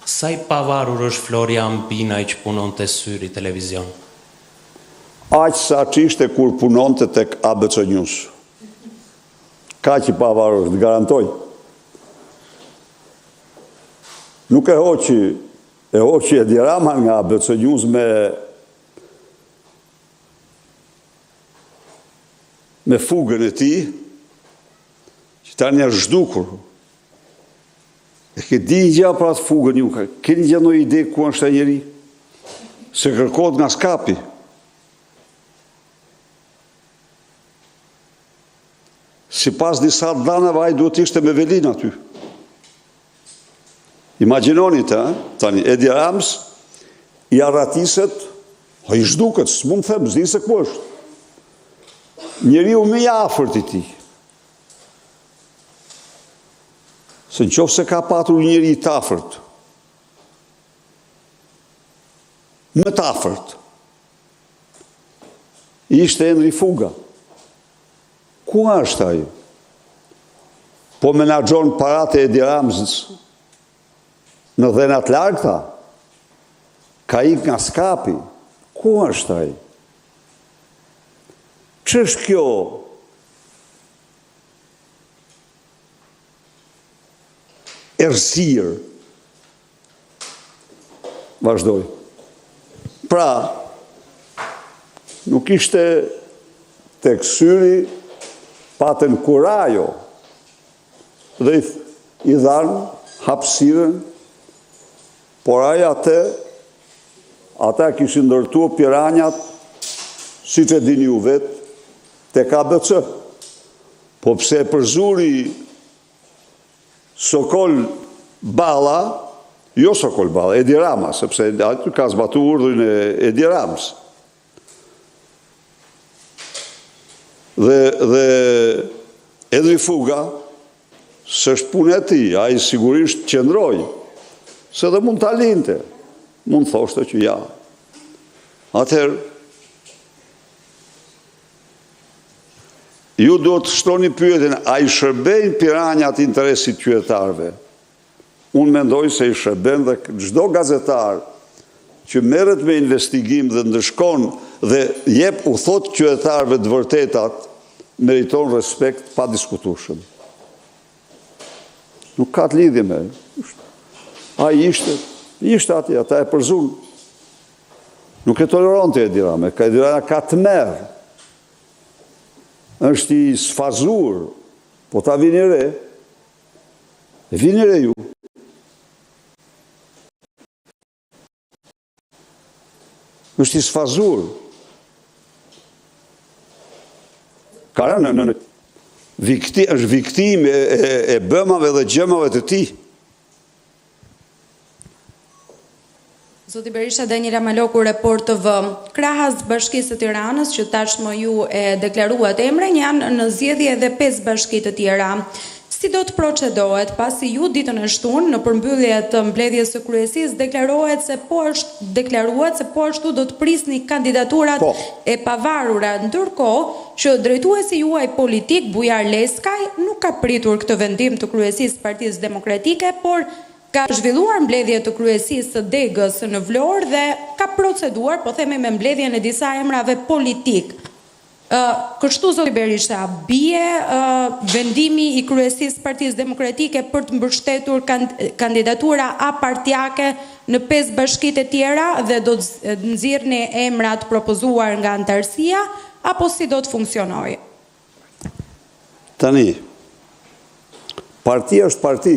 Sa I pavarur është Florian Binaj që punon të Syri televizion? Aq sa që ishte kur punon të tek ABC News. Ka që pavarur, të garantoj. Nuk e hoqi Edi Rama nga ABC News me fugën e ti, që ta një zhdukur. E ke di gja pra të fugën ju, keni gja në ide ku është e njeri? Se kërkot nga skapi. Si pas disa danave, ai duhet ishte me velin aty. Imaginoni të, tani, Edi Rams, I arratiset, I zhduket, së mund të them, zdi se ku është. Njeri u me afërt I ti. Se në qofë se ka patur njeri I tafërt, më tafërt, ishte Enri Fuga. Ku është ajo? Po menagjon parate Edi Ramsës në dhenat largëta? Ka ik nga skapi? Ku është ajo? Që është kjo? Errësirë. Vazhdoj. Pra, nuk ishte tek Syri, patën kurajo dhe I dhanë hapësirën, por aja ata kishin ndërtuar piranjat, si që dini ju vetë, tek ABC. Po pse e përzuri Sokol Balla, jo Sokol Balla, Edi Rama, sepse aty ka zbatu urdhrin e Edi Ramës. Dhe Enri Fuga, së është punë e ti, a I sigurisht qëndroj, se dhe mund të alinte, mund thoshte që ja. Atëherë, ju do të shtoni pyetjen, a I shërbejnë piranjat interesit qytetarëve? Unë mendoj se I shërben dhe çdo gazetar që merret me investigim dhe ndëshkon dhe jep u thot qytetarëve të vërtetat, meriton respekt pa diskutueshëm. Nuk ka të lidhje me. Ai ishte atje, ata e përzun. Nuk e toleronte Edi Rama, Edi Rama ka të merë. Është I sfazur, po ta vini re. E vini re ju. Është I sfazur. është viktim e bëmave dhe gjëmave të ti. Zoti Berisha, Daniela Maloku, Report TV. Krahas Bashkisë së Tiranës, që tashmë ju e deklaruat emrin, janë në zgjedhje edhe 5 bashki të tjera. Si do të procedohet pasi ju ditën e shtunë në përmbyllje të mbledhjes së kryesisë deklarohet se po ashtu do të prisni kandidaturat e pavarura, ndërkohë që drejtuesi juaj politik Bujar Leskaj nuk ka pritur këtë vendim të kryesisë Partisë Demokratike, por ka zhvilluar mbledhje të kryesisë së Degës në Vlorë dhe ka proceduar, po themi, me mbledhjen e disa emrave politik. Kështu, zoti Berisha, bie vendimi I kryesisë Partisë Demokratike për të mbështetur kandidatura apartiake në 5 bashkitë e tjera dhe do të nxirrni emrat propozuar nga antarësia, apo si do të funksionojë? Tani, partia është parti.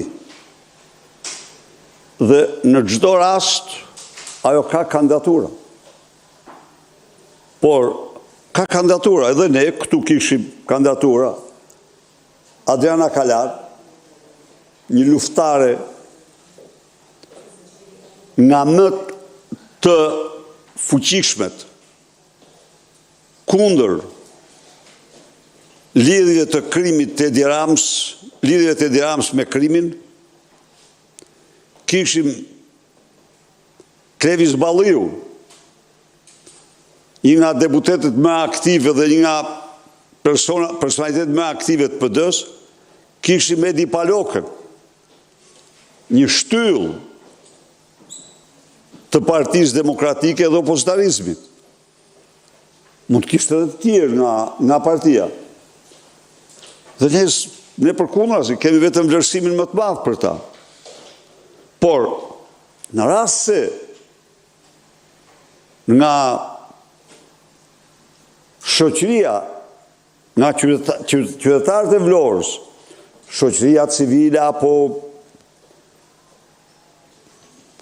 Dhe në çdo rast ajo ka kandidatura. Por ka kandidatura, edhe ne këtu kishim kandidatura. Adriana Kalar, një luftare nga më të fuqishmet kundër lidhjeve të krimit të Edi Ramës, lidhjeve të Edi Ramës me krimin. Kishim Klevis Balliu, një nga deputetet më aktive dhe një nga personalitetet më aktive të PD-s, kishim Edi Palokën, një shtyllë të Partisë Demokratike dhe opozitarizmit. Mund të kishte edhe të tjerë nga partia. Dhe ne përkundrazi kemi vetëm vlerësimin më të madh për ta. Por, në rast se nga shoqëria, nga qytetarët e Vlorës, shoqëria civile apo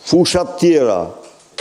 fushat tjera,